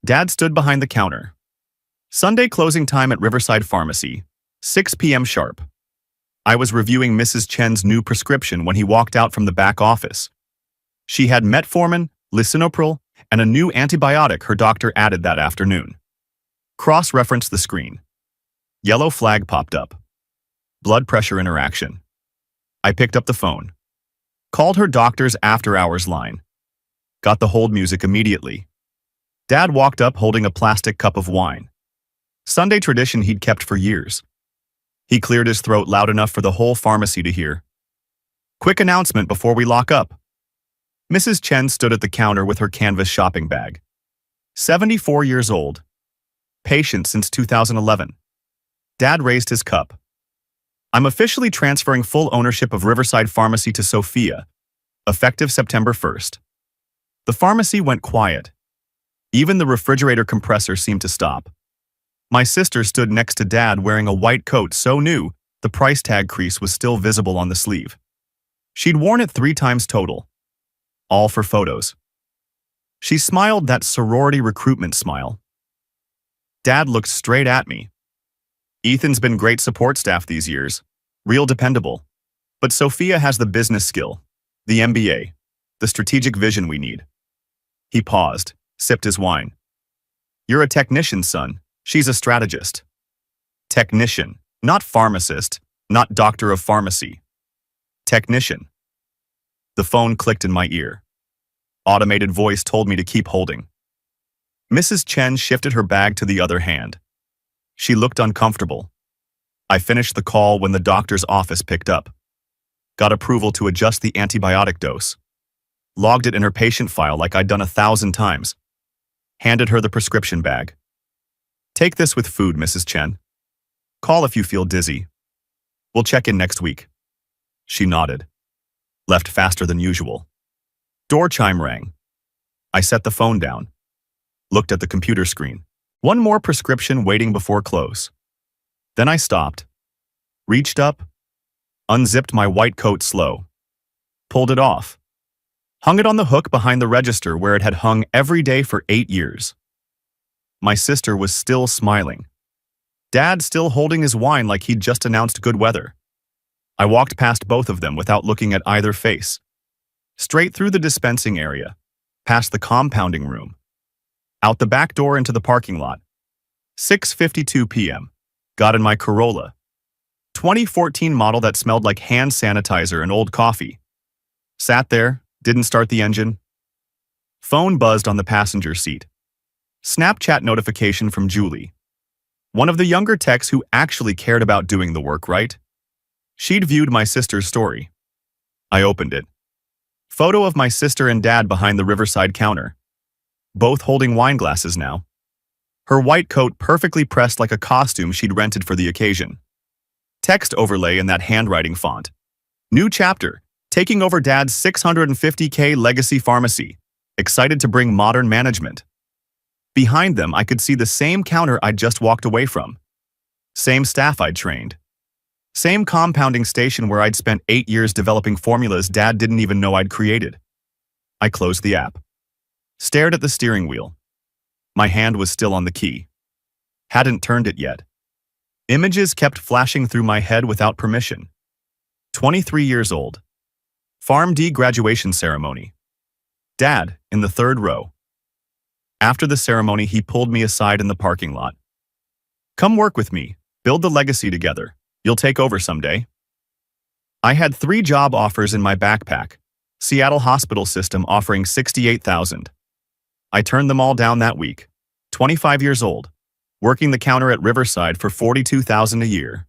Dad stood behind the counter. Sunday closing time at Riverside Pharmacy, 6 p.m. sharp. I was reviewing Mrs. Chen's new prescription when he walked out from the back office. She had metformin, lisinopril, and a new antibiotic her doctor added that afternoon. Cross-referenced the screen. Yellow flag popped up. Blood pressure interaction. I picked up the phone. Called her doctor's after-hours line. Got the hold music immediately. Dad walked up holding a plastic cup of wine. Sunday tradition he'd kept for years. He cleared his throat loud enough for the whole pharmacy to hear. Quick announcement before we lock up. Mrs. Chen stood at the counter with her canvas shopping bag. 74 years old. Patient since 2011. Dad raised his cup. I'm officially transferring full ownership of Riverside Pharmacy to Sophia, effective September 1st. The pharmacy went quiet. Even the refrigerator compressor seemed to stop. My sister stood next to Dad wearing a white coat so new, the price tag crease was still visible on the sleeve. She'd worn it 3 times total. All for photos. She smiled that sorority recruitment smile. Dad looked straight at me. Ethan's been great support staff these years. Real dependable. But Sophia has the business skill, the MBA, the strategic vision we need. He paused, sipped his wine. You're a technician, son. She's a strategist. Technician, not pharmacist, not doctor of pharmacy. Technician. The phone clicked in my ear. Automated voice told me to keep holding. Mrs. Chen shifted her bag to the other hand. She looked uncomfortable. I finished the call when the doctor's office picked up. Got approval to adjust the antibiotic dose. Logged it in her patient file like I'd done 1,000 times. Handed her the prescription bag. Take this with food, Mrs. Chen. Call if you feel dizzy. We'll check in next week. She nodded. Left faster than usual. Door chime rang. I set the phone down. Looked at the computer screen. One more prescription waiting before close. Then I stopped. Reached up. Unzipped my white coat slow. Pulled it off. Hung it on the hook behind the register where it had hung every day for 8 years. My sister was still smiling. Dad still holding his wine like he'd just announced good weather. I walked past both of them without looking at either face. Straight through the dispensing area, past the compounding room. Out the back door into the parking lot. 6:52 p.m. Got in my Corolla. 2014 model that smelled like hand sanitizer and old coffee. Sat there, didn't start the engine. Phone buzzed on the passenger seat. Snapchat notification from Julie. One of the younger techs who actually cared about doing the work right. She'd viewed my sister's story. I opened it. Photo of my sister and dad behind the Riverside counter. Both holding wine glasses now. Her white coat perfectly pressed like a costume she'd rented for the occasion. Text overlay in that handwriting font. New chapter, taking over Dad's $650K legacy pharmacy. Excited to bring modern management. Behind them, I could see the same counter I'd just walked away from. Same staff I'd trained. Same compounding station where I'd spent 8 years developing formulas Dad didn't even know I'd created. I closed the app. Stared at the steering wheel. My hand was still on the key. Hadn't turned it yet. Images kept flashing through my head without permission. 23 years old. PharmD graduation ceremony. Dad, in the 3rd row. After the ceremony, he pulled me aside in the parking lot. Come work with me, build the legacy together. You'll take over someday. I had 3 job offers in my backpack. Seattle hospital system offering $68,000. I turned them all down that week. 25 years old. Working the counter at Riverside for $42,000 a year.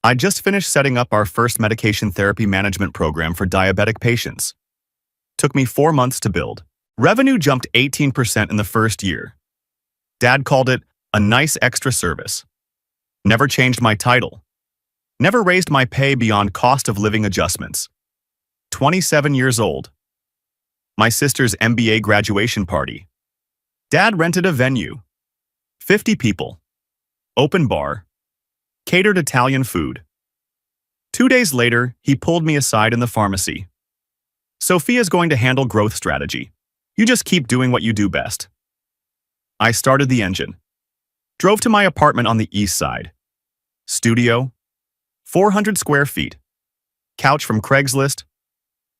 I just finished setting up our first medication therapy management program for diabetic patients. Took me 4 months to build. Revenue jumped 18% in the first year. Dad called it a nice extra service. Never changed my title. Never raised my pay beyond cost of living adjustments. 27 years old. My sister's MBA graduation party. Dad rented a venue. 50 people. Open bar. Catered Italian food. 2 days later, he pulled me aside in the pharmacy. Sophia's going to handle growth strategy. You just keep doing what you do best. I started the engine. Drove to my apartment on the east side. Studio, 400 square feet. Couch from Craigslist.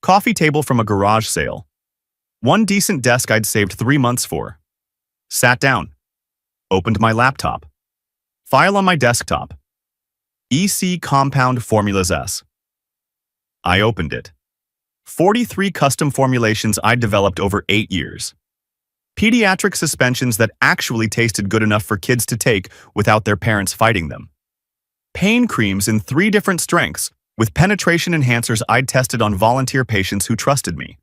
Coffee table from a garage sale. One decent desk I'd saved 3 months for. Sat down. Opened my laptop. File on my desktop. EC Compound Formulas S. I opened it. 43 custom formulations I'd developed over 8 years. Pediatric suspensions that actually tasted good enough for kids to take without their parents fighting them. Pain creams in 3 different strengths, with penetration enhancers I'd tested on volunteer patients who trusted me.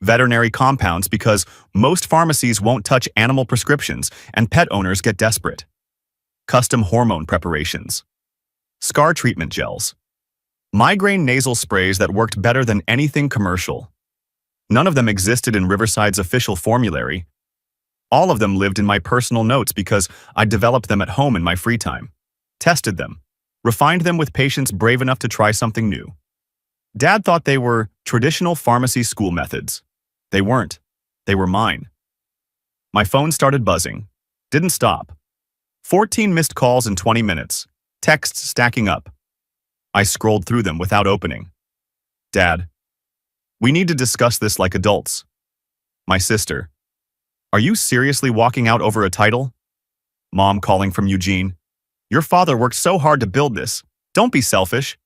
Veterinary compounds because most pharmacies won't touch animal prescriptions and pet owners get desperate. Custom hormone preparations. Scar treatment gels. Migraine nasal sprays that worked better than anything commercial. None of them existed in Riverside's official formulary. All of them lived in my personal notes because I developed them at home in my free time. Tested them. Refined them with patients brave enough to try something new. Dad thought they were traditional pharmacy school methods. They weren't. They were mine. My phone started buzzing. Didn't stop. 14 missed calls in 20 minutes. Texts stacking up. I scrolled through them without opening. Dad, we need to discuss this like adults. My sister, are you seriously walking out over a title? Mom calling from Eugene, your father worked so hard to build this. Don't be selfish.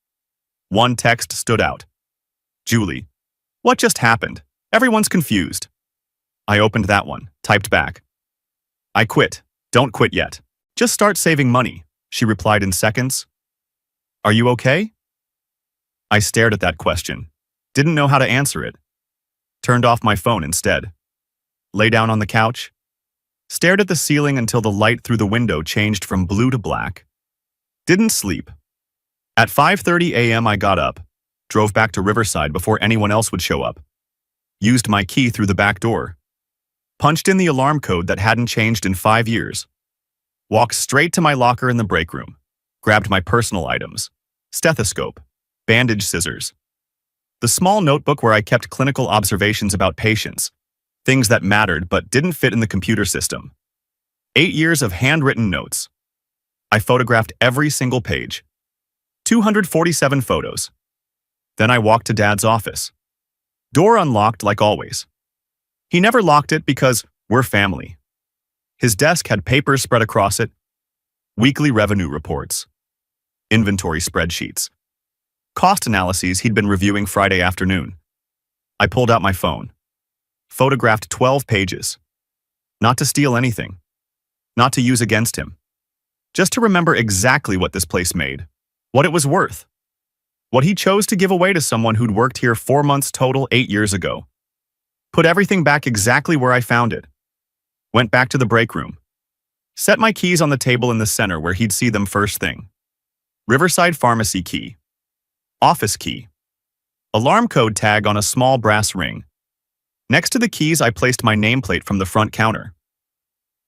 One text stood out. Julie, what just happened? Everyone's confused. I opened that one, typed back. I quit. Don't quit yet. Just start saving money, she replied in seconds. Are you okay? I stared at that question. Didn't know how to answer it. Turned off my phone instead. Lay down on the couch. Stared at the ceiling until the light through the window changed from blue to black. Didn't sleep. At 5:30 a.m. I got up, drove back to Riverside before anyone else would show up. Used my key through the back door. Punched in the alarm code that hadn't changed in 5 years. Walked straight to my locker in the break room. Grabbed my personal items. Stethoscope. Bandage scissors. The small notebook where I kept clinical observations about patients. Things that mattered but didn't fit in the computer system. 8 years of handwritten notes. I photographed every single page. 247 photos. Then I walked to Dad's office. Door unlocked like always. He never locked it because we're family. His desk had papers spread across it. Weekly revenue reports. Inventory spreadsheets. Cost analyses he'd been reviewing Friday afternoon. I pulled out my phone. Photographed 12 pages. Not to steal anything. Not to use against him. Just to remember exactly what this place made. What it was worth. What he chose to give away to someone who'd worked here 4 months total 8 years ago. Put everything back exactly where I found it. Went back to the break room. Set my keys on the table in the center where he'd see them first thing. Riverside Pharmacy key. Office key. Alarm code tag on a small brass ring. Next to the keys, I placed my nameplate from the front counter.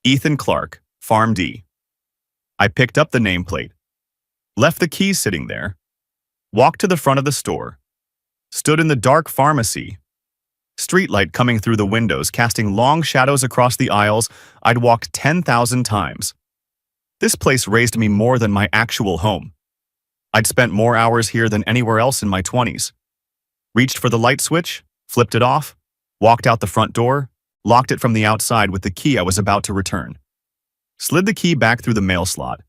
Ethan Clark, Farm D. I picked up the nameplate. Left the keys sitting there. Walked to the front of the store. Stood in the dark pharmacy. Streetlight coming through the windows, casting long shadows across the aisles I'd walked 10,000 times. This place raised me more than my actual home. I'd spent more hours here than anywhere else in my 20s. Reached for the light switch, flipped it off, walked out the front door, locked it from the outside with the key I was about to return. Slid the key back through the mail slot.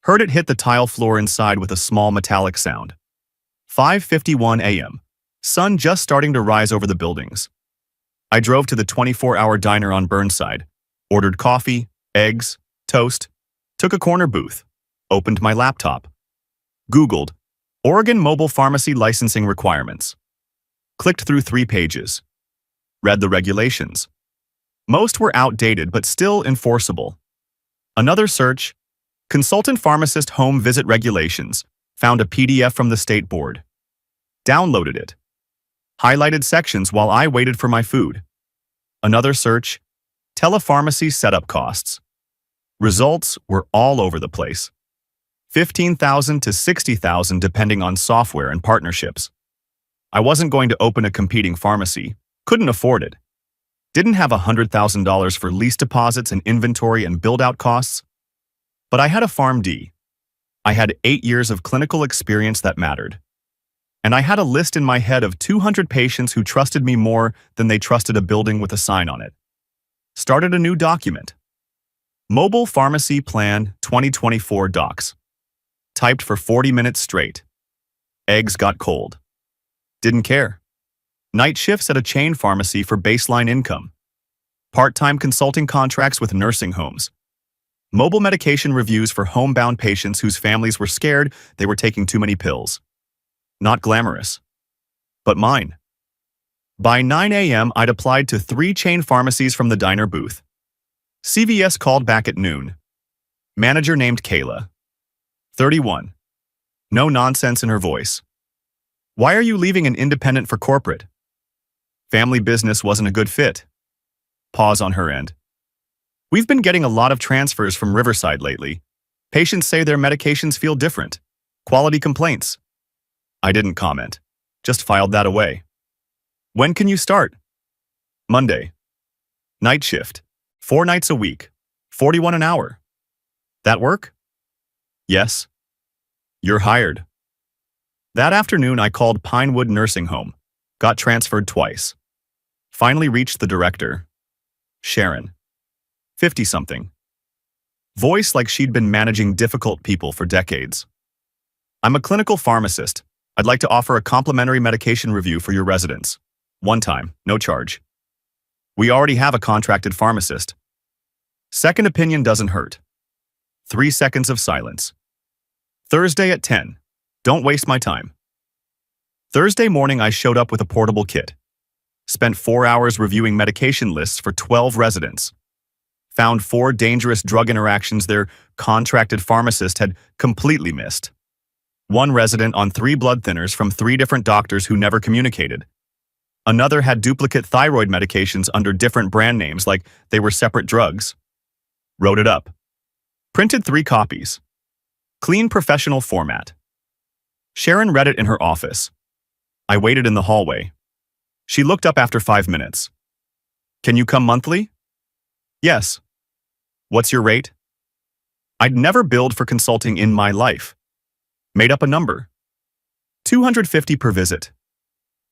Heard it hit the tile floor inside with a small metallic sound. 5:51 a.m. Sun just starting to rise over the buildings. I drove to the 24-hour diner on Burnside, ordered coffee, eggs, toast, took a corner booth, opened my laptop. Googled Oregon Mobile Pharmacy Licensing Requirements. Clicked through 3 pages. Read the regulations. Most were outdated but still enforceable. Another search, Consultant Pharmacist Home Visit Regulations, found a PDF from the state board. Downloaded it. Highlighted sections while I waited for my food. Another search, Telepharmacy Setup Costs. Results were all over the place. $15,000 to $60,000 depending on software and partnerships. I wasn't going to open a competing pharmacy, couldn't afford it. Didn't have $100,000 for lease deposits and inventory and build-out costs, but I had a PharmD. I had 8 years of clinical experience that mattered. And I had a list in my head of 200 patients who trusted me more than they trusted a building with a sign on it. Started a new document. Mobile Pharmacy Plan 2024 Docs. Typed for 40 minutes straight. Eggs got cold. Didn't care. Night shifts at a chain pharmacy for baseline income. Part-time consulting contracts with nursing homes. Mobile medication reviews for homebound patients whose families were scared they were taking too many pills. Not glamorous. But mine. By 9 a.m., I'd applied to 3 chain pharmacies from the diner booth. CVS called back at noon. Manager named Kayla. 31. No nonsense in her voice. Why are you leaving an independent for corporate? Family business wasn't a good fit. Pause on her end. We've been getting a lot of transfers from Riverside lately. Patients say their medications feel different. Quality complaints. I didn't comment. Just filed that away. When can you start? Monday. Night shift. 4 nights a week. 41 an hour. That work? Yes. You're hired. That afternoon, I called Pinewood Nursing Home. Got transferred twice. Finally reached the director. Sharon. 50-something. Voice like she'd been managing difficult people for decades. I'm a clinical pharmacist. I'd like to offer a complimentary medication review for your residents. One time, no charge. We already have a contracted pharmacist. Second opinion doesn't hurt. 3 seconds of silence. Thursday at 10. Don't waste my time. Thursday morning, I showed up with a portable kit. Spent 4 hours reviewing medication lists for 12 residents. Found 4 dangerous drug interactions their contracted pharmacist had completely missed. 1 resident on 3 blood thinners from 3 different doctors who never communicated. Another had duplicate thyroid medications under different brand names like they were separate drugs. Wrote it up. Printed 3 copies. Clean professional format. Sharon read it in her office. I waited in the hallway. She looked up after 5 minutes. Can you come monthly? Yes. What's your rate? I'd never billed for consulting in my life. Made up a number. $250 per visit.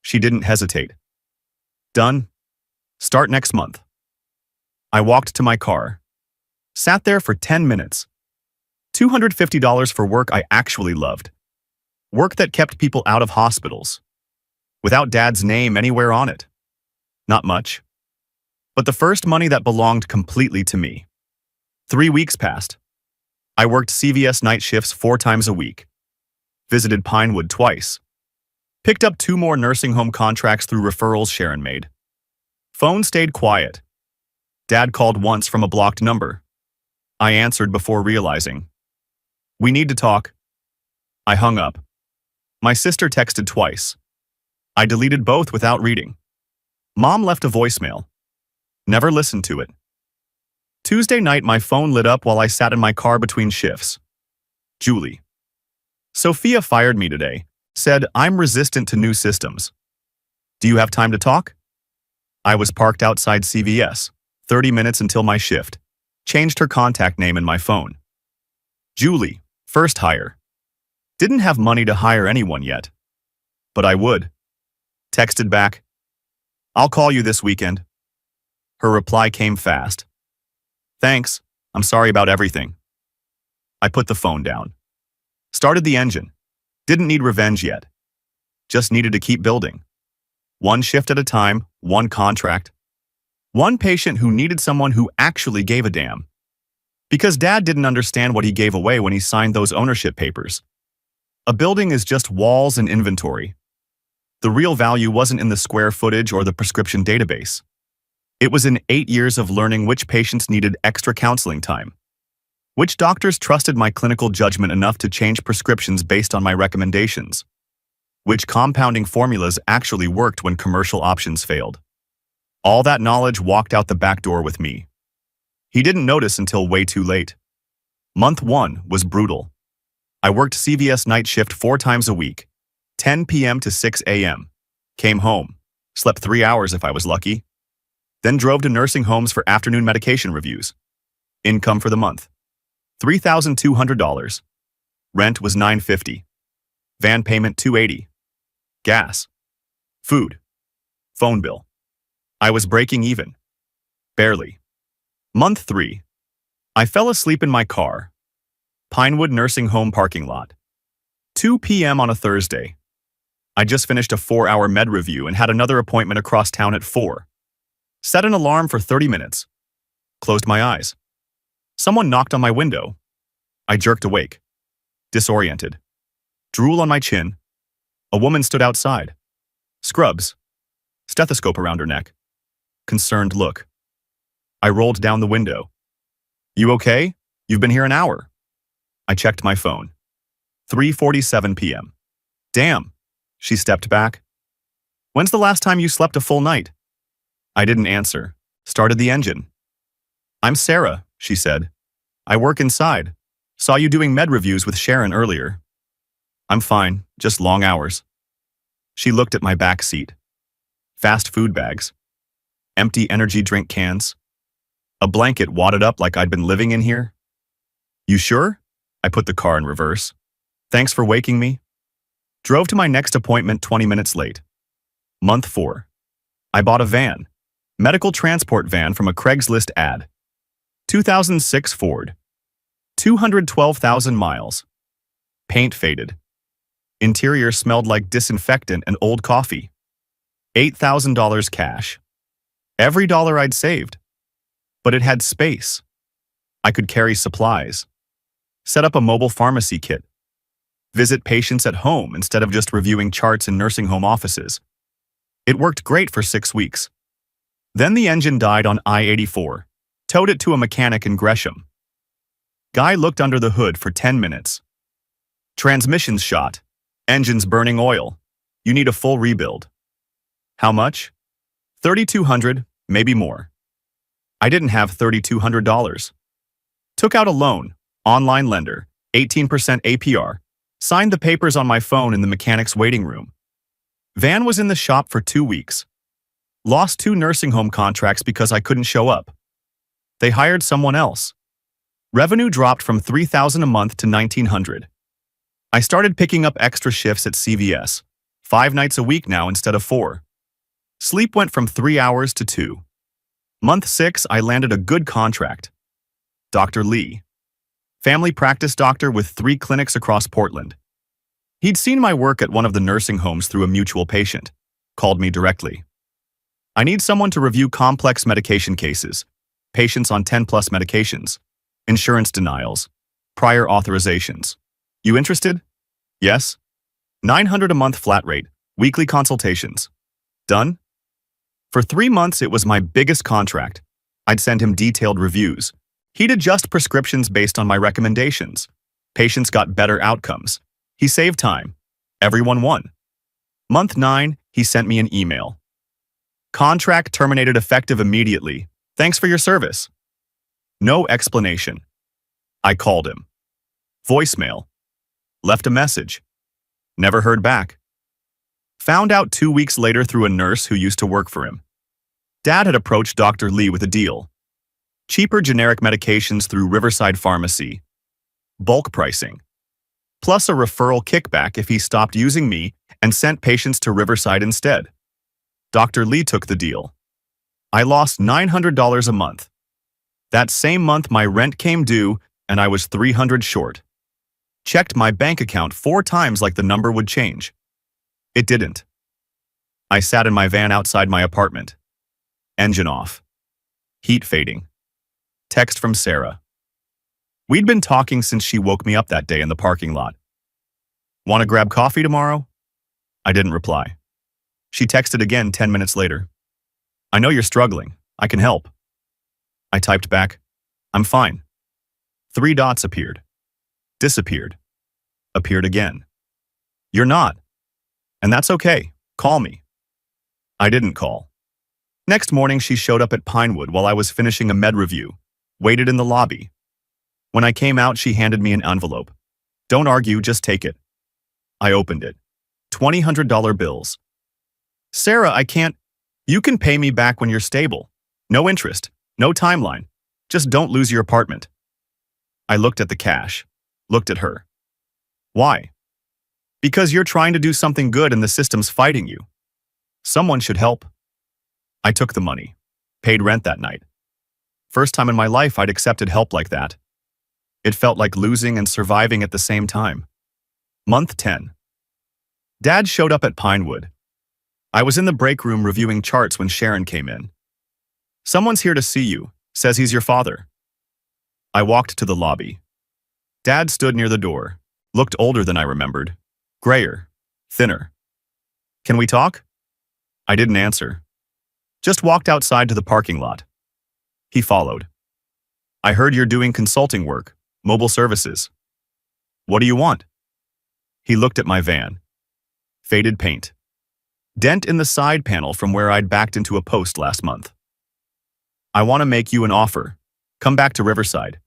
She didn't hesitate. Done. Start next month. I walked to my car. Sat there for 10 minutes. $250 for work I actually loved. Work that kept people out of hospitals. Without Dad's name anywhere on it. Not much. But the first money that belonged completely to me. 3 weeks passed. I worked CVS night shifts 4 times a week. Visited Pinewood twice. Picked up 2 more nursing home contracts through referrals Sharon made. Phone stayed quiet. Dad called once from a blocked number. I answered before realizing. We need to talk. I hung up. My sister texted twice. I deleted both without reading. Mom left a voicemail. Never listened to it. Tuesday night, my phone lit up while I sat in my car between shifts. Julie. Sophia fired me today. Said, I'm resistant to new systems. Do you have time to talk? I was parked outside CVS, 30 minutes until my shift. Changed her contact name in my phone. Julie, first hire. Didn't have money to hire anyone yet. But I would. Texted back. I'll call you this weekend. Her reply came fast. Thanks, I'm sorry about everything. I put the phone down. Started the engine. Didn't need revenge yet. Just needed to keep building. 1 shift at a time, 1 contract. 1 patient who needed someone who actually gave a damn. Because Dad didn't understand what he gave away when he signed those ownership papers. A building is just walls and inventory. The real value wasn't in the square footage or the prescription database. It was in 8 years of learning which patients needed extra counseling time. Which doctors trusted my clinical judgment enough to change prescriptions based on my recommendations? Which compounding formulas actually worked when commercial options failed? All that knowledge walked out the back door with me. He didn't notice until way too late. Month 1 was brutal. I worked CVS night shift 4 times a week, 10 p.m. to 6 a.m. Came home, slept 3 hours if I was lucky. Then drove to nursing homes for afternoon medication reviews. Income for the month: $3,200. Rent was $950. Van payment $280. Gas, food, phone bill. I was breaking even. Barely. Month 3. I fell asleep in my car. Pinewood Nursing Home parking lot. 2 p.m. on a Thursday. I just finished a 4-hour med review and had another appointment across town at 4. Set an alarm for 30 minutes. Closed my eyes. Someone knocked on my window. I jerked awake. Disoriented. Drool on my chin. A woman stood outside. Scrubs. Stethoscope around her neck. Concerned look. I rolled down the window. You okay? You've been here an hour. I checked my phone. 3:47 p.m. Damn. She stepped back. When's the last time you slept a full night? I didn't answer. Started the engine. I'm Sarah, she said. I work inside. Saw you doing med reviews with Sharon earlier. I'm fine, just long hours. She looked at my back seat. Fast food bags. Empty energy drink cans. A blanket wadded up like I'd been living in here. You sure? I put the car in reverse. Thanks for waking me. Drove to my next appointment 20 minutes late. Month 4. I bought a van. Medical transport van from a Craigslist ad. 2006 Ford. 212,000 miles. Paint faded. Interior smelled like disinfectant and old coffee. $8,000 cash. Every dollar I'd saved. But it had space. I could carry supplies. Set up a mobile pharmacy kit. Visit patients at home instead of just reviewing charts in nursing home offices. It worked great for 6 weeks. Then the engine died on I-84. Towed it to a mechanic in Gresham. Guy looked under the hood for 10 minutes. Transmission's shot. Engine's burning oil. You need a full rebuild. How much? $3,200, maybe more. I didn't have $3,200. Took out a loan, online lender, 18% APR, signed the papers on my phone in the mechanic's waiting room. Van was in the shop for 2 weeks. Lost 2 nursing home contracts because I couldn't show up. They hired someone else. Revenue dropped from $3,000 a month to $1,900. I started picking up extra shifts at CVS, 5 nights a week now instead of 4. Sleep went from 3 hours to 2. Month 6, I landed a good contract. Dr. Lee. Family practice doctor with 3 clinics across Portland. He'd seen my work at one of the nursing homes through a mutual patient. Called me directly. I need someone to review complex medication cases, patients on 10-plus medications, insurance denials, prior authorizations. You interested? Yes. $900 a month flat rate, weekly consultations. Done? For 3 months, it was my biggest contract. I'd send him detailed reviews. He'd adjust prescriptions based on my recommendations. Patients got better outcomes. He saved time. Everyone won. Month 9, he sent me an email. Contract terminated effective immediately. Thanks for your service. No explanation. I called him. Voicemail. Left a message. Never heard back. Found out 2 weeks later through a nurse who used to work for him. Dad had approached Dr. Lee with a deal. Cheaper generic medications through Riverside Pharmacy. Bulk pricing. Plus a referral kickback if he stopped using me and sent patients to Riverside instead. Dr. Lee took the deal. I lost $900 a month. That same month my rent came due and I was $300 short. Checked my bank account 4 times like the number would change. It didn't. I sat in my van outside my apartment. Engine off. Heat fading. Text from Sarah. We'd been talking since she woke me up that day in the parking lot. Want to grab coffee tomorrow? I didn't reply. She texted again 10 minutes later. I know you're struggling. I can help. I typed back, I'm fine. 3 dots appeared. Disappeared. Appeared again. You're not. And that's okay. Call me. I didn't call. Next morning, she showed up at Pinewood while I was finishing a med review. Waited in the lobby. When I came out, she handed me an envelope. Don't argue, just take it. I opened it. $2,000 bills. Sarah, I can't. You can pay me back when you're stable. No interest, no timeline. Just don't lose your apartment. I looked at the cash, looked at her. Why? Because you're trying to do something good and the system's fighting you. Someone should help. I took the money, paid rent that night. First time in my life I'd accepted help like that. It felt like losing and surviving at the same time. Month 10. Dad showed up at Pinewood. I was in the break room reviewing charts when Sharon came in. Someone's here to see you, says he's your father. I walked to the lobby. Dad stood near the door, looked older than I remembered, grayer, thinner. Can we talk? I didn't answer. Just walked outside to the parking lot. He followed. I heard you're doing consulting work, mobile services. What do you want? He looked at my van. Faded paint. Dent in the side panel from where I'd backed into a post last month. I want to make you an offer. Come back to Riverside.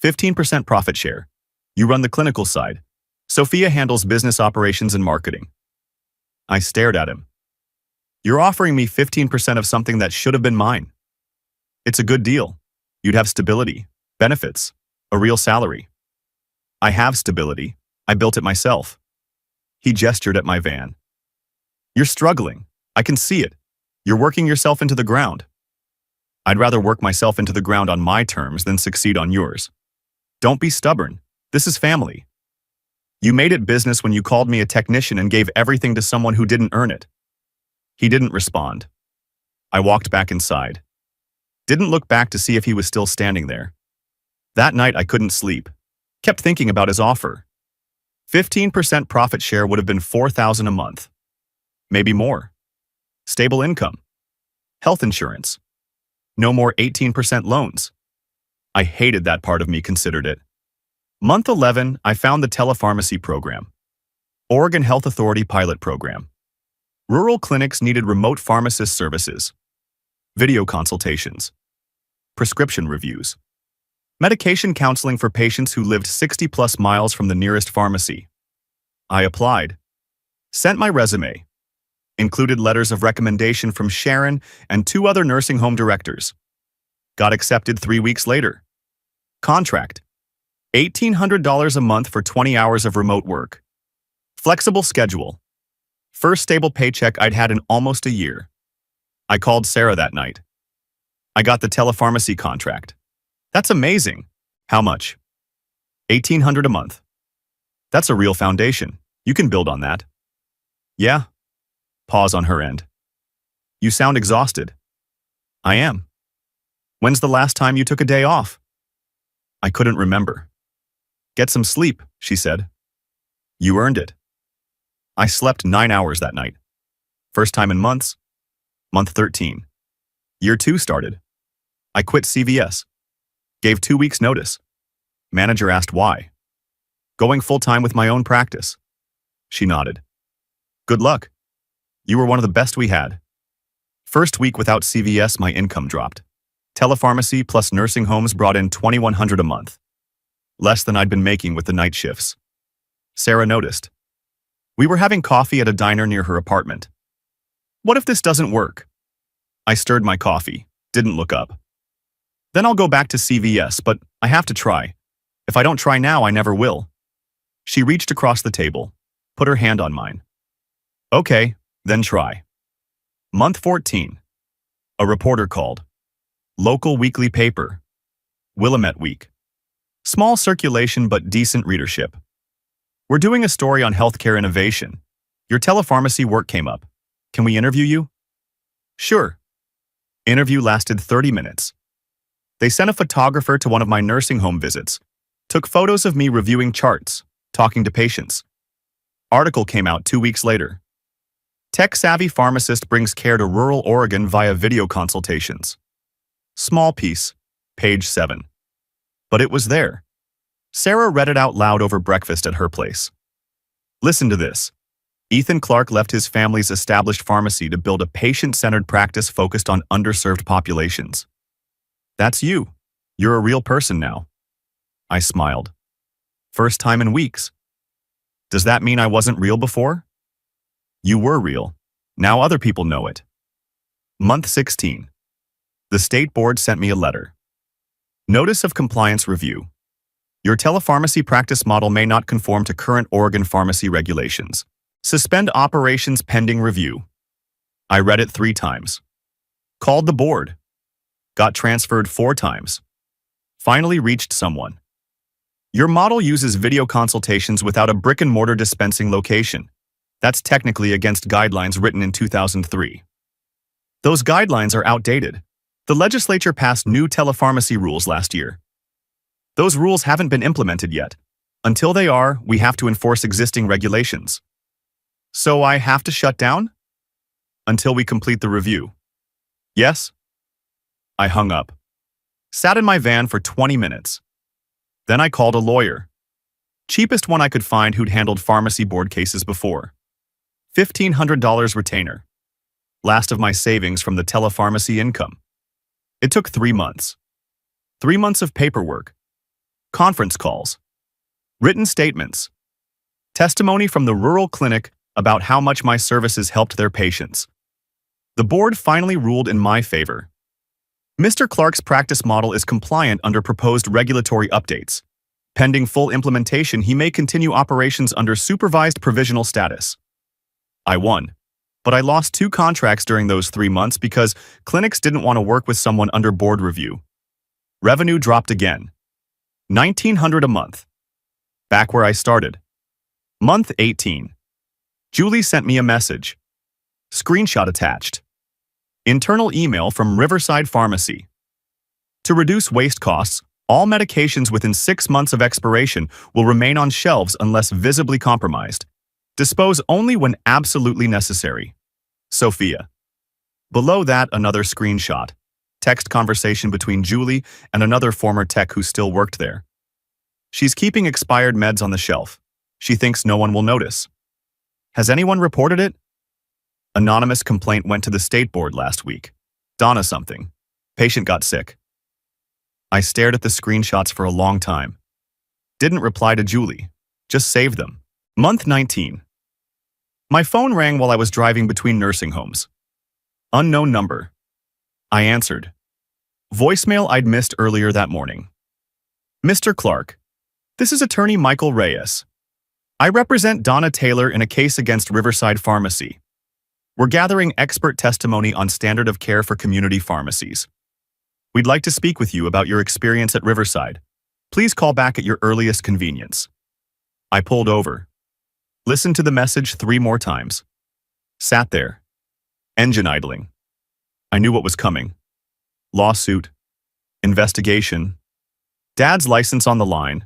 15% profit share. You run the clinical side. Sophia handles business operations and marketing. I stared at him. You're offering me 15% of something that should have been mine. It's a good deal. You'd have stability, benefits, a real salary. I have stability. I built it myself. He gestured at my van. You're struggling. I can see it. You're working yourself into the ground. I'd rather work myself into the ground on my terms than succeed on yours. Don't be stubborn. This is family. You made it business when you called me a technician and gave everything to someone who didn't earn it. He didn't respond. I walked back inside. Didn't look back to see if he was still standing there. That night I couldn't sleep. Kept thinking about his offer. 15% profit share would have been $4,000 a month. Maybe more. Stable income. Health insurance. No more 18% loans. I hated that part of me considered it. Month 11, I found the telepharmacy program. Oregon Health Authority pilot program. Rural clinics needed remote pharmacist services. Video consultations. Prescription reviews. Medication counseling for patients who lived 60+ miles from the nearest pharmacy. I applied. Sent my resume. Included letters of recommendation from Sharon and 2 other nursing home directors. Got accepted 3 weeks later. Contract. $1,800 a month for 20 hours of remote work. Flexible schedule. First stable paycheck I'd had in almost a year. I called Sarah that night. I got the telepharmacy contract. That's amazing. How much? $1,800 a month. That's a real foundation. You can build on that. Yeah. Pause on her end. You sound exhausted. I am. When's the last time you took a day off? I couldn't remember. Get some sleep, she said. You earned it. I slept 9 hours that night. First time in months. Month 13. Year 2 started. I quit CVS. Gave 2 weeks notice. Manager asked why. Going full-time with my own practice. She nodded. Good luck. You were one of the best we had. First week without CVS, my income dropped. Telepharmacy plus nursing homes brought in $2,100 a month. Less than I'd been making with the night shifts. Sarah noticed. We were having coffee at a diner near her apartment. What if this doesn't work? I stirred my coffee, didn't look up. Then I'll go back to CVS, but I have to try. If I don't try now, I never will. She reached across the table, put her hand on mine. Okay, then try. Month 14. A reporter called. Local weekly paper. Willamette Week. Small circulation but decent readership. We're doing a story on healthcare innovation. Your telepharmacy work came up. Can we interview you? Sure. Interview lasted 30 minutes. They sent a photographer to one of my nursing home visits. Took photos of me reviewing charts, talking to patients. Article came out 2 weeks later. Tech-savvy pharmacist brings care to rural Oregon via video consultations. Small piece, page 7. But it was there. Sarah read it out loud over breakfast at her place. Listen to this. Ethan Clark left his family's established pharmacy to build a patient-centered practice focused on underserved populations. That's you. You're a real person now. I smiled. First time in weeks. Does that mean I wasn't real before? You were real. Now other people know it. Month 16. The state board sent me a letter. Notice of compliance review. Your telepharmacy practice model may not conform to current Oregon pharmacy regulations. Suspend operations pending review. I read it 3 times. Called the board. Got transferred 4 times. Finally reached someone. Your model uses video consultations without a brick-and-mortar dispensing location. That's technically against guidelines written in 2003. Those guidelines are outdated. The legislature passed new telepharmacy rules last year. Those rules haven't been implemented yet. Until they are, we have to enforce existing regulations. So I have to shut down? Until we complete the review. Yes? I hung up. Sat in my van for 20 minutes. Then I called a lawyer. Cheapest one I could find who'd handled pharmacy board cases before. $1,500 retainer. Last of my savings from the telepharmacy income. It took 3 months. 3 months of paperwork. Conference calls. Written statements. Testimony from the rural clinic about how much my services helped their patients. The board finally ruled in my favor. Mr. Clark's practice model is compliant under proposed regulatory updates. Pending full implementation, he may continue operations under supervised provisional status. I won, but I lost 2 contracts during those 3 months because clinics didn't want to work with someone under board review. Revenue dropped again. $1,900 a month. Back where I started. Month 18. Julie sent me a message. Screenshot attached. Internal email from Riverside Pharmacy. To reduce waste costs, all medications within 6 months of expiration will remain on shelves unless visibly compromised. Dispose only when absolutely necessary. Sophia. Below that, another screenshot. Text conversation between Julie and another former tech who still worked there. She's keeping expired meds on the shelf. She thinks no one will notice. Has anyone reported it? Anonymous complaint went to the state board last week. Donna something. Patient got sick. I stared at the screenshots for a long time. Didn't reply to Julie. Just saved them. Month 19. My phone rang while I was driving between nursing homes. Unknown number. I answered. Voicemail I'd missed earlier that morning. Mr. Clark, this is attorney Michael Reyes. I represent Donna Taylor in a case against Riverside Pharmacy. We're gathering expert testimony on standard of care for community pharmacies. We'd like to speak with you about your experience at Riverside. Please call back at your earliest convenience. I pulled over. Listened to the message 3 more times. Sat there. Engine idling. I knew what was coming. Lawsuit. Investigation. Dad's license on the line.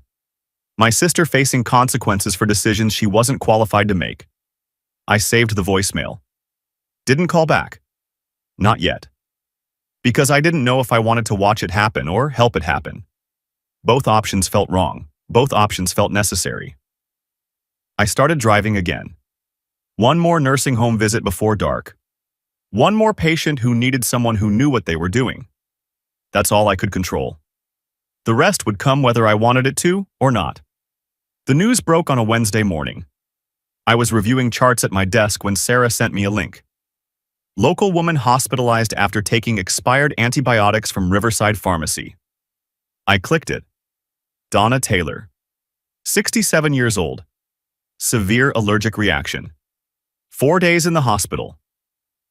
My sister facing consequences for decisions she wasn't qualified to make. I saved the voicemail. Didn't call back. Not yet. Because I didn't know if I wanted to watch it happen or help it happen. Both options felt wrong. Both options felt necessary. I started driving again. 1 more nursing home visit before dark. 1 more patient who needed someone who knew what they were doing. That's all I could control. The rest would come whether I wanted it to or not. The news broke on a Wednesday morning. I was reviewing charts at my desk when Sarah sent me a link. Local woman hospitalized after taking expired antibiotics from Riverside Pharmacy. I clicked it. Donna Taylor. 67 years old. Severe allergic reaction. 4 days in the hospital.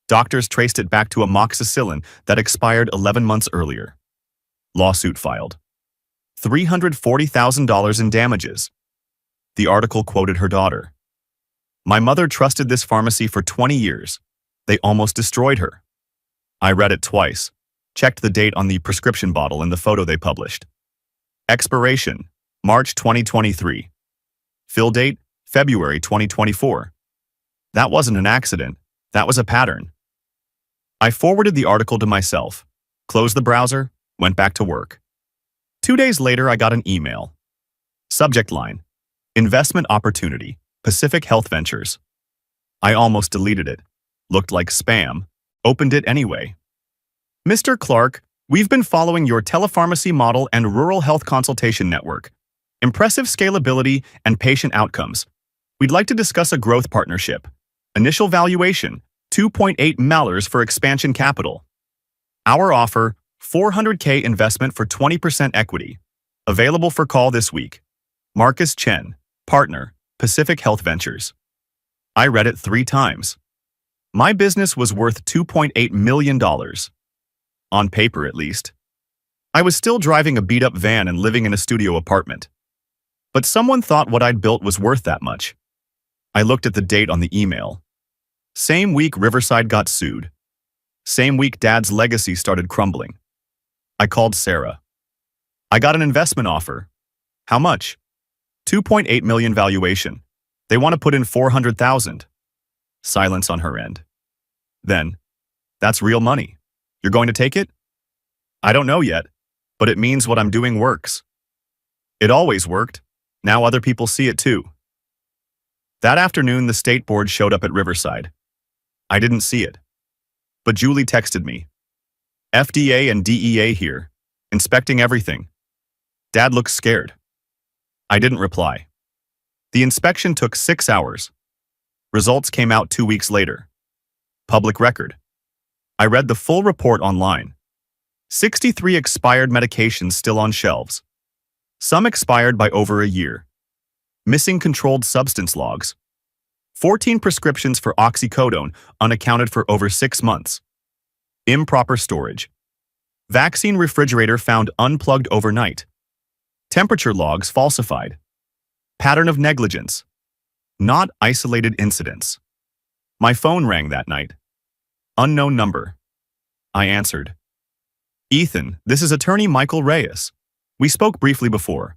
Doctors traced it back to amoxicillin that expired 11 months earlier. Lawsuit filed. $340,000 in damages. The article quoted her daughter. My mother trusted this pharmacy for 20 years. They almost destroyed her. I read it twice, checked the date on the prescription bottle and the photo they published. Expiration, March 2023. Fill date, February 2024. That wasn't an accident. That was a pattern. I forwarded the article to myself, closed the browser, went back to work. 2 days later, I got an email. Subject line, Investment Opportunity, Pacific Health Ventures. I almost deleted it. Looked like spam. Opened it anyway. Mr. Clark, we've been following your telepharmacy model and rural health consultation network. Impressive scalability and patient outcomes. We'd like to discuss a growth partnership. Initial valuation, $2.8 million for expansion capital. Our offer, 400K investment for 20% equity. Available for call this week. Marcus Chen, partner, Pacific Health Ventures. I read it 3 times. My business was worth $2.8 million. On paper, at least. I was still driving a beat-up van and living in a studio apartment. But someone thought what I'd built was worth that much. I looked at the date on the email. Same week Riverside got sued. Same week Dad's legacy started crumbling. I called Sarah. I got an investment offer. How much? 2.8 million valuation. They want to put in 400,000. Silence on her end. Then, that's real money. You're going to take it? I don't know yet, but it means what I'm doing works. It always worked. Now other people see it too. That afternoon, the state board showed up at Riverside. I didn't see it. But Julie texted me. FDA and DEA here, inspecting everything. Dad looks scared. I didn't reply. The inspection took 6 hours. Results came out 2 weeks later. Public record. I read the full report online. 63 expired medications still on shelves. Some expired by over a year. Missing controlled substance logs. 14 prescriptions for oxycodone unaccounted for over 6 months. Improper storage. Vaccine refrigerator found unplugged overnight. Temperature logs falsified. Pattern of negligence. Not isolated incidents. My phone rang that night. Unknown number. I answered. Ethan, this is attorney Michael Reyes. We spoke briefly before.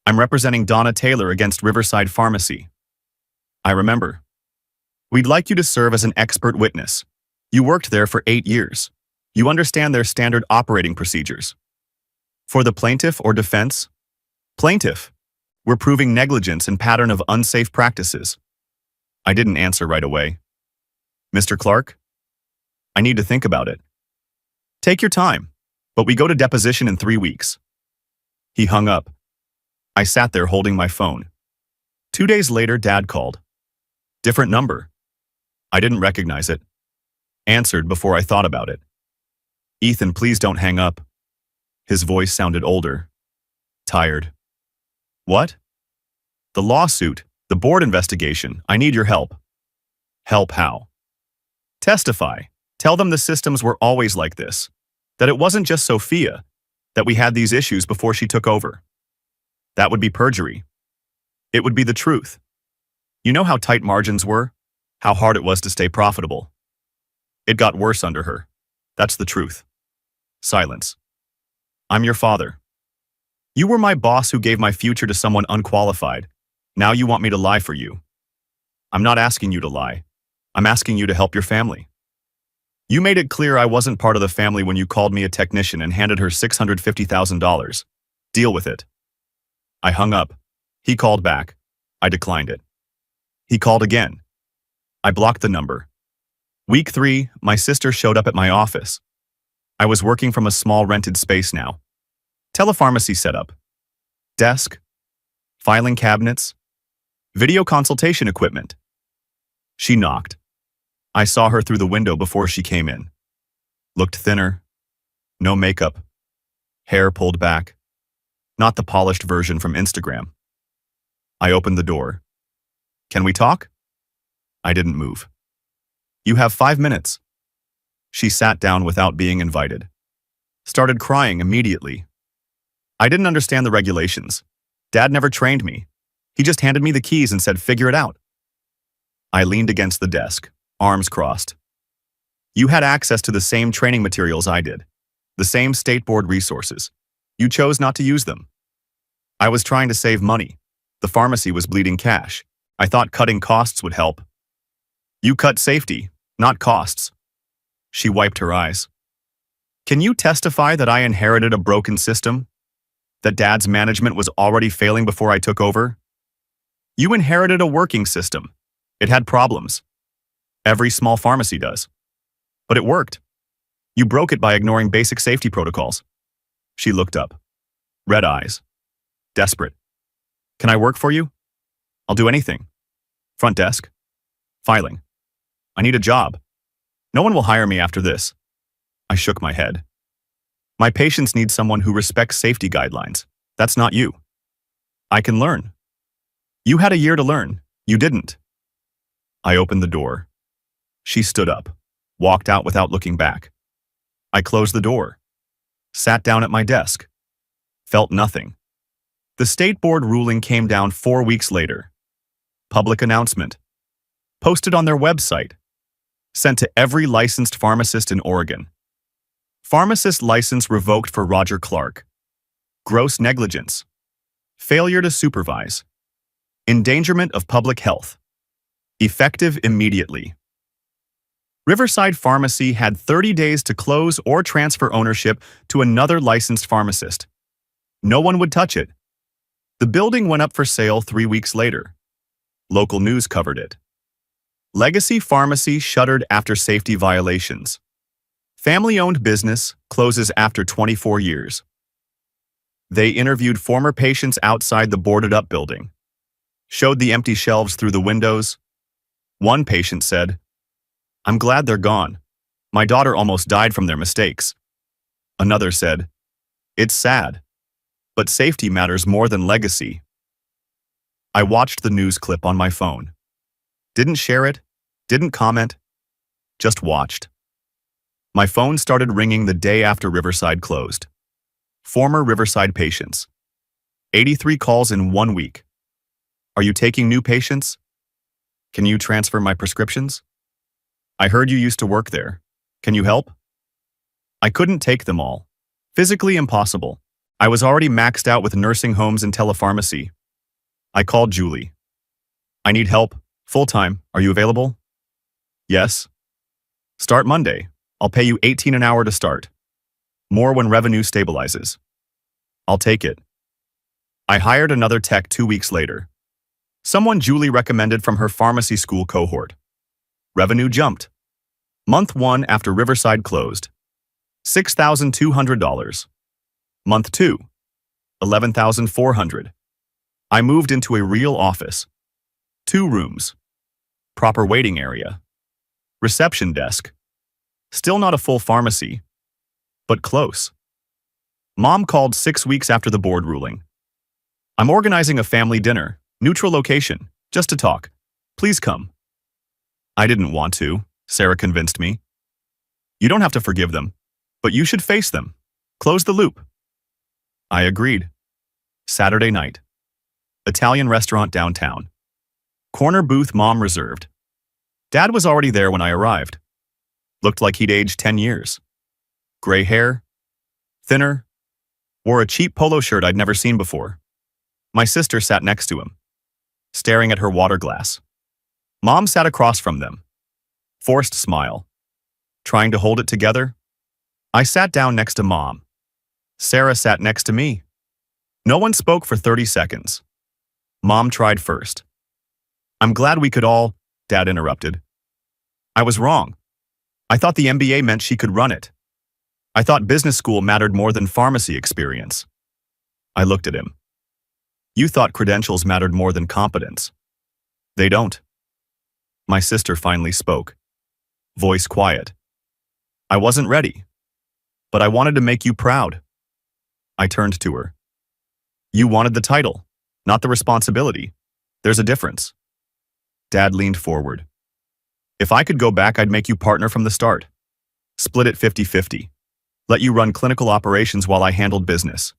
I'm representing Donna Taylor against Riverside Pharmacy. I remember. We'd like you to serve as an expert witness. You worked there for 8 years. You understand their standard operating procedures. For the plaintiff or defense? Plaintiff. We're proving negligence and pattern of unsafe practices. I didn't answer right away. Mr. Clark? I need to think about it. Take your time, but we go to deposition in 3 weeks. He hung up. I sat there holding my phone. 2 days later, Dad called. Different number. I didn't recognize it. Answered before I thought about it. Ethan, please don't hang up. His voice sounded older. Tired. What? The lawsuit, the board investigation. I need your help. Help how? Testify. Tell them the systems were always like this. That it wasn't just Sophia. That we had these issues before she took over. That would be perjury. It would be the truth. You know how tight margins were? How hard it was to stay profitable. It got worse under her. That's the truth. Silence. I'm your father. You were my boss who gave my future to someone unqualified. Now you want me to lie for you. I'm not asking you to lie. I'm asking you to help your family. You made it clear I wasn't part of the family when you called me a technician and handed her $650,000. Deal with it. I hung up. He called back. I declined it. He called again. I blocked the number. Week 3, my sister showed up at my office. I was working from a small rented space now. Telepharmacy setup. Desk. Filing cabinets. Video consultation equipment. She knocked. I saw her through the window before she came in. Looked thinner. No makeup. Hair pulled back. Not the polished version from Instagram. I opened the door. Can we talk? I didn't move. You have 5 minutes. She sat down without being invited. Started crying immediately. I didn't understand the regulations. Dad never trained me. He just handed me the keys and said, figure it out. I leaned against the desk, arms crossed. You had access to the same training materials I did, the same state board resources. You chose not to use them. I was trying to save money. The pharmacy was bleeding cash. I thought cutting costs would help. You cut safety, not costs. She wiped her eyes. Can you testify that I inherited a broken system? That Dad's management was already failing before I took over? You inherited a working system. It had problems. Every small pharmacy does. But it worked. You broke it by ignoring basic safety protocols. She looked up. Red eyes. Desperate. Can I work for you? I'll do anything. Front desk. Filing. I need a job. No one will hire me after this. I shook my head. My patients need someone who respects safety guidelines. That's not you. I can learn. You had a year to learn. You didn't. I opened the door. She stood up, walked out without looking back. I closed the door, sat down at my desk, felt nothing. The state board ruling came down 4 weeks later. Public announcement. Posted on their website. Sent to every licensed pharmacist in Oregon. Pharmacist license revoked for Roger Clark. Gross negligence. Failure to supervise. Endangerment of public health. Effective immediately. Riverside Pharmacy had 30 days to close or transfer ownership to another licensed pharmacist. No one would touch it. The building went up for sale 3 weeks later. Local news covered it. Legacy Pharmacy shuttered after safety violations. Family-owned business closes after 24 years. They interviewed former patients outside the boarded-up building. Showed the empty shelves through the windows. One patient said, "I'm glad they're gone. My daughter almost died from their mistakes." Another said, "It's sad, but safety matters more than legacy." I watched the news clip on my phone. Didn't share it, didn't comment, just watched. My phone started ringing the day after Riverside closed. Former Riverside patients. 83 calls in 1 week. Are you taking new patients? Can you transfer my prescriptions? I heard you used to work there. Can you help? I couldn't take them all. Physically impossible. I was already maxed out with nursing homes and telepharmacy. I called Julie. I need help. Full-time. Are you available? Yes. Start Monday. I'll pay you $18 an hour to start. More when revenue stabilizes. I'll take it. I hired another tech 2 weeks later. Someone Julie recommended from her pharmacy school cohort. Revenue jumped. Month 1 after Riverside closed. $6,200. Month 2. $11,400. I moved into a real office. 2 rooms. Proper waiting area. Reception desk. Still not a full pharmacy, but close. Mom called 6 weeks after the board ruling. I'm organizing a family dinner, neutral location, just to talk. Please come. I didn't want to, Sarah convinced me. You don't have to forgive them, but you should face them. Close the loop. I agreed. Saturday night. Italian restaurant downtown. Corner booth Mom reserved. Dad was already there when I arrived. Looked like he'd aged 10 years. Gray hair, thinner, wore a cheap polo shirt I'd never seen before. My sister sat next to him, staring at her water glass. Mom sat across from them. Forced smile. Trying to hold it together? I sat down next to Mom. Sarah sat next to me. No one spoke for 30 seconds. Mom tried first. I'm glad we could all, Dad interrupted. I was wrong. I thought the MBA meant she could run it. I thought business school mattered more than pharmacy experience. I looked at him. You thought credentials mattered more than competence. They don't. My sister finally spoke. Voice quiet. I wasn't ready, but I wanted to make you proud. I turned to her. You wanted the title, not the responsibility. There's a difference. Dad leaned forward. If I could go back, I'd make you partner from the start. Split it 50-50. Let you run clinical operations while I handled business.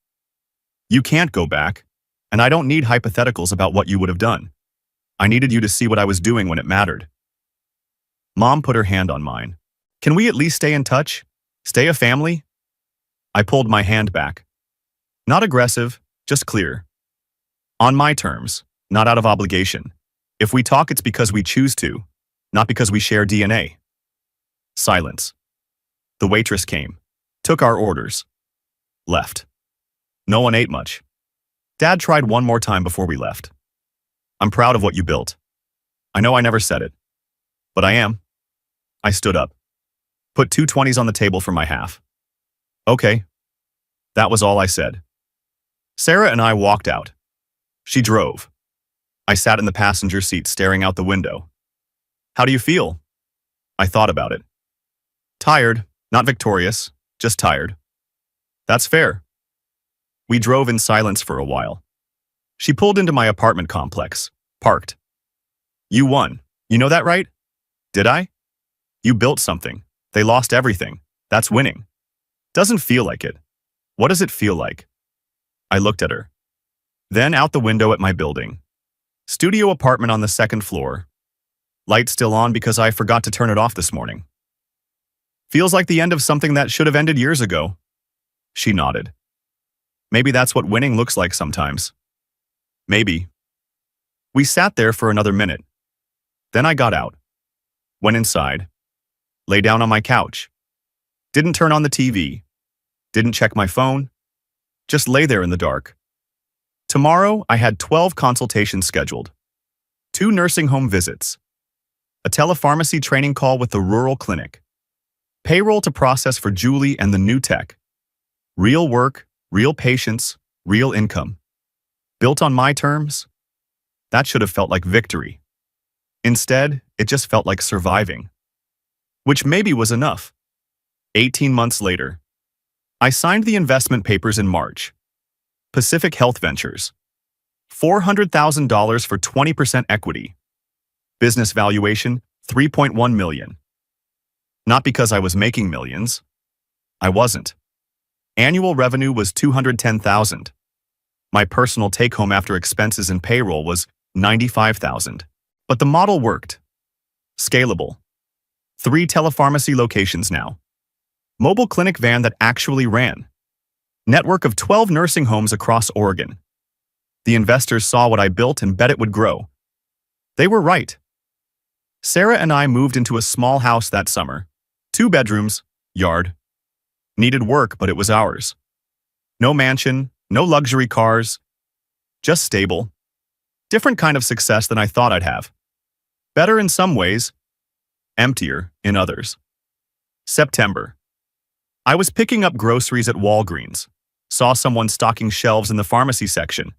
You can't go back, and I don't need hypotheticals about what you would have done. I needed you to see what I was doing when it mattered. Mom put her hand on mine. Can we at least stay in touch? Stay a family? I pulled my hand back. Not aggressive, just clear. On my terms, not out of obligation. If we talk, it's because we choose to, not because we share DNA. Silence. The waitress came, took our orders, left. No one ate much. Dad tried one more time before we left. I'm proud of what you built. I know I never said it, but I am. I stood up. Put 2 20s on the table for my half. Okay. That was all I said. Sarah and I walked out. She drove. I sat in the passenger seat staring out the window. How do you feel? I thought about it. Tired, not victorious, just tired. That's fair. We drove in silence for a while. She pulled into my apartment complex, parked. You won. You know that, right? Did I? You built something. They lost everything. That's winning. Doesn't feel like it. What does it feel like? I looked at her. Then out the window at my building. Studio apartment on the second floor. Light still on because I forgot to turn it off this morning. Feels like the end of something that should have ended years ago. She nodded. Maybe that's what winning looks like sometimes. Maybe. We sat there for another minute. Then I got out. Went inside. Lay down on my couch. Didn't turn on the TV. Didn't check my phone. Just lay there in the dark. Tomorrow, I had 12 consultations scheduled. 2 nursing home visits. A telepharmacy training call with the rural clinic. Payroll to process for Julie and the new tech. Real work, real patients, real income. Built on my terms? That should have felt like victory. Instead, it just felt like surviving. Which maybe was enough. 18 months later, I signed the investment papers in March. Pacific Health Ventures. $400,000 for 20% equity. Business valuation, $3.1 million. Not because I was making millions. I wasn't. Annual revenue was $210,000. My personal take-home after expenses and payroll was $95,000. But the model worked. Scalable. 3 telepharmacy locations now. Mobile clinic van that actually ran. Network of 12 nursing homes across Oregon. The investors saw what I built and bet it would grow. They were right. Sarah and I moved into a small house that summer. 2 bedrooms, yard. Needed work, but it was ours. No mansion, no luxury cars. Just stable. Different kind of success than I thought I'd have. Better in some ways. Emptier in others. September. I was picking up groceries at Walgreens. Saw someone stocking shelves in the pharmacy section.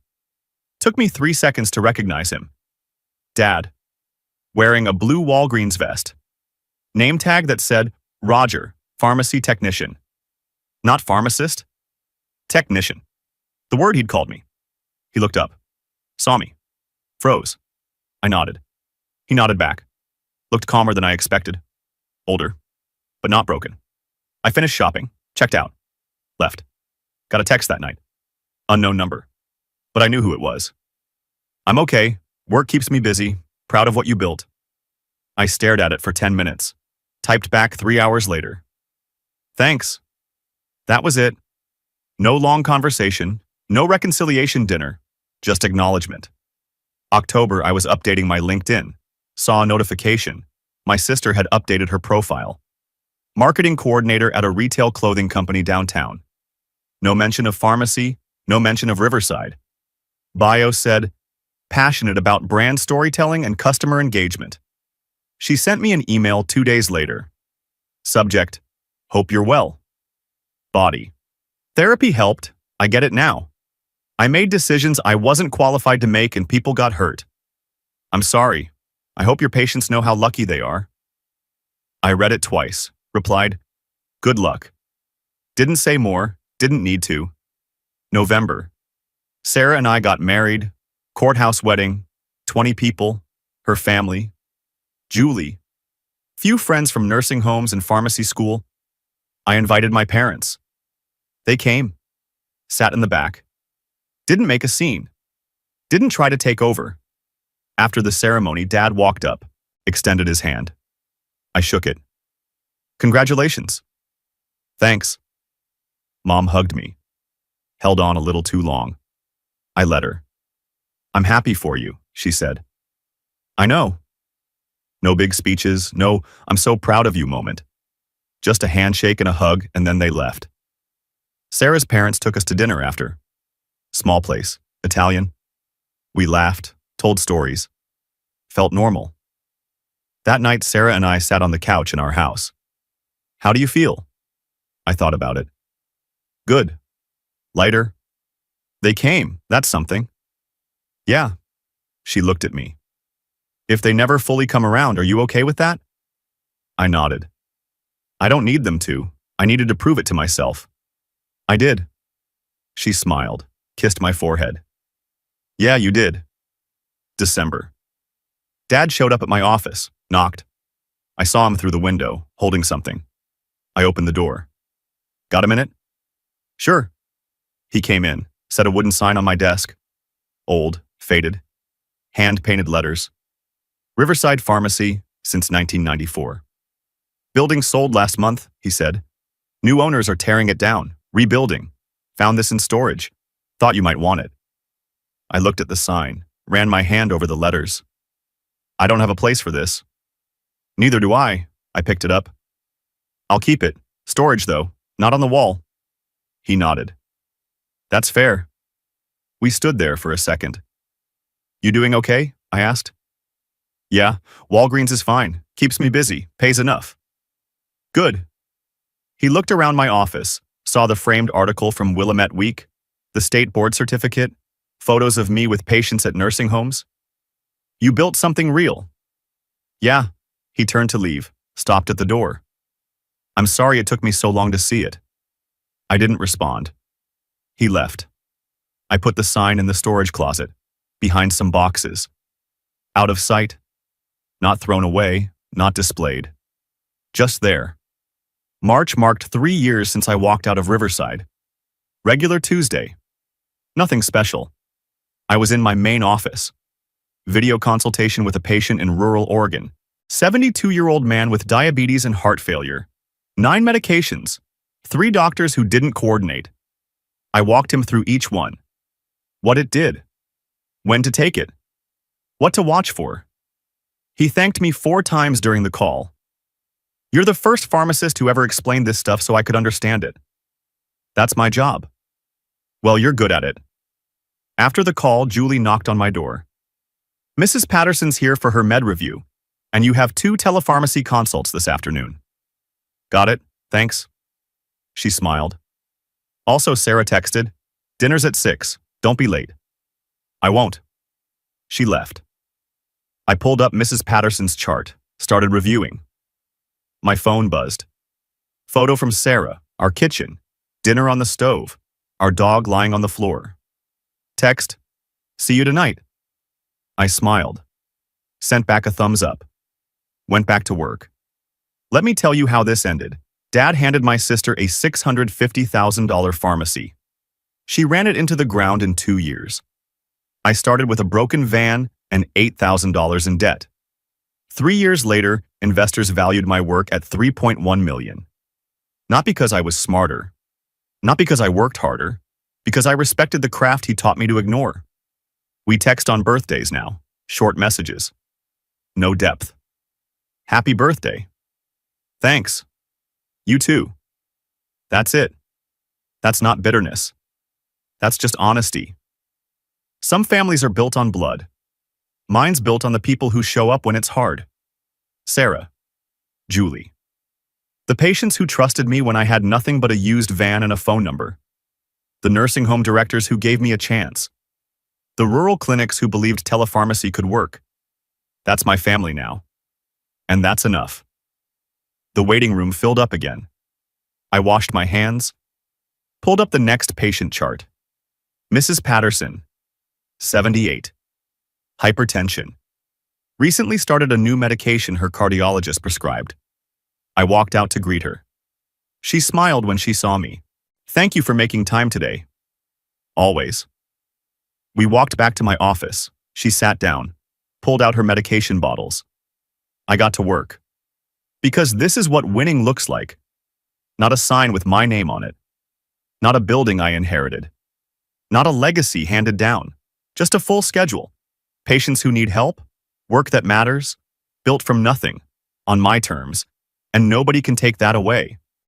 Took me 3 seconds to recognize him. Dad. Wearing a blue Walgreens vest. Name tag that said, Roger, pharmacy technician. Not pharmacist. Technician. The word he'd called me. He looked up. Saw me. Froze. I nodded. He nodded back. Looked calmer than I expected. Older. But not broken. I finished shopping. Checked out. Left. Got a text that night. Unknown number. But I knew who it was. I'm okay. Work keeps me busy. Proud of what you built. I stared at it for 10 minutes. Typed back 3 hours later. Thanks. That was it. No long conversation. No reconciliation dinner. Just acknowledgement. October, I was updating my LinkedIn. Saw a notification. My sister had updated her profile. Marketing coordinator at a retail clothing company downtown. No mention of pharmacy, no mention of Riverside. Bio said, passionate about brand storytelling and customer engagement. She sent me an email 2 days later. Subject, hope you're well. Body. Therapy helped, I get it now. I made decisions I wasn't qualified to make and people got hurt. I'm sorry. I hope your patients know how lucky they are. I read it twice, replied, good luck. Didn't say more, didn't need to. November. Sarah and I got married, courthouse wedding, 20 people, her family. Julie. Few friends from nursing homes and pharmacy school. I invited my parents. They came. Sat in the back. Didn't make a scene. Didn't try to take over. After the ceremony, Dad walked up, extended his hand. I shook it. Congratulations. Thanks. Mom hugged me. Held on a little too long. I let her. I'm happy for you, she said. I know. No big speeches, no I'm so proud of you moment. Just a handshake and a hug, and then they left. Sarah's parents took us to dinner after. Small place, Italian. We laughed, told stories. Felt normal. That night, Sarah and I sat on the couch in our house. How do you feel? I thought about it. Good. Lighter. They came, that's something. Yeah. She looked at me. If they never fully come around, are you okay with that? I nodded. I don't need them to. I needed to prove it to myself. I did. She smiled, kissed my forehead. Yeah, you did. December. Dad showed up at my office, knocked. I saw him through the window, holding something. I opened the door. Got a minute? Sure. He came in, set a wooden sign on my desk. Old, faded, hand-painted letters. Riverside Pharmacy, since 1994. Building sold last month, he said. New owners are tearing it down, rebuilding. Found this in storage. Thought you might want it. I looked at the sign, ran my hand over the letters. I don't have a place for this. Neither do I. I picked it up. I'll keep it. Storage, though, not on the wall. He nodded. That's fair. We stood there for a second. You doing okay? I asked. Yeah, Walgreens is fine. Keeps me busy. Pays enough. Good. He looked around my office, saw the framed article from Willamette Week, the state board certificate, photos of me with patients at nursing homes. You built something real. Yeah. He turned to leave, stopped at the door. I'm sorry it took me so long to see it. I didn't respond. He left. I put the sign in the storage closet, behind some boxes. Out of sight. Not thrown away, not displayed. Just there. March marked 3 years since I walked out of Riverside. Regular Tuesday. Nothing special. I was in my main office. Video consultation with a patient in rural Oregon. 72-year-old man with diabetes and heart failure. 9 medications. 3 doctors who didn't coordinate. I walked him through each one. What it did. When to take it. What to watch for. He thanked me 4 times during the call. You're the first pharmacist who ever explained this stuff so I could understand it. That's my job. Well, you're good at it. After the call, Julie knocked on my door. Mrs. Patterson's here for her med review, and you have 2 telepharmacy consults this afternoon. Got it, thanks. She smiled. Also, Sarah texted, dinner's at 6, don't be late. I won't. She left. I pulled up Mrs. Patterson's chart, started reviewing. My phone buzzed. Photo from Sarah, our kitchen, dinner on the stove, our dog lying on the floor. Text, see you tonight. I smiled. Sent back a thumbs up. Went back to work. Let me tell you how this ended. Dad handed my sister a $650,000 pharmacy. She ran it into the ground in 2 years. I started with a broken van and $8,000 in debt. 3 years later, investors valued my work at $3.1 million. Not because I was smarter. Not because I worked harder. Because I respected the craft he taught me to ignore. We text on birthdays now. Short messages. No depth. Happy birthday. Thanks. You too. That's it. That's not bitterness. That's just honesty. Some families are built on blood. Mine's built on the people who show up when it's hard. Sarah. Julie. The patients who trusted me when I had nothing but a used van and a phone number. The nursing home directors who gave me a chance. The rural clinics who believed telepharmacy could work. That's my family now. And that's enough. The waiting room filled up again. I washed my hands, pulled up the next patient chart. Mrs. Patterson, 78. Hypertension. Recently started a new medication her cardiologist prescribed. I walked out to greet her. She smiled when she saw me. Thank you for making time today. Always. We walked back to my office. She sat down, pulled out her medication bottles. I got to work. Because this is what winning looks like. Not a sign with my name on it. Not a building I inherited. Not a legacy handed down. Just a full schedule. Patients who need help, work that matters, built from nothing, on my terms, and nobody can take that away.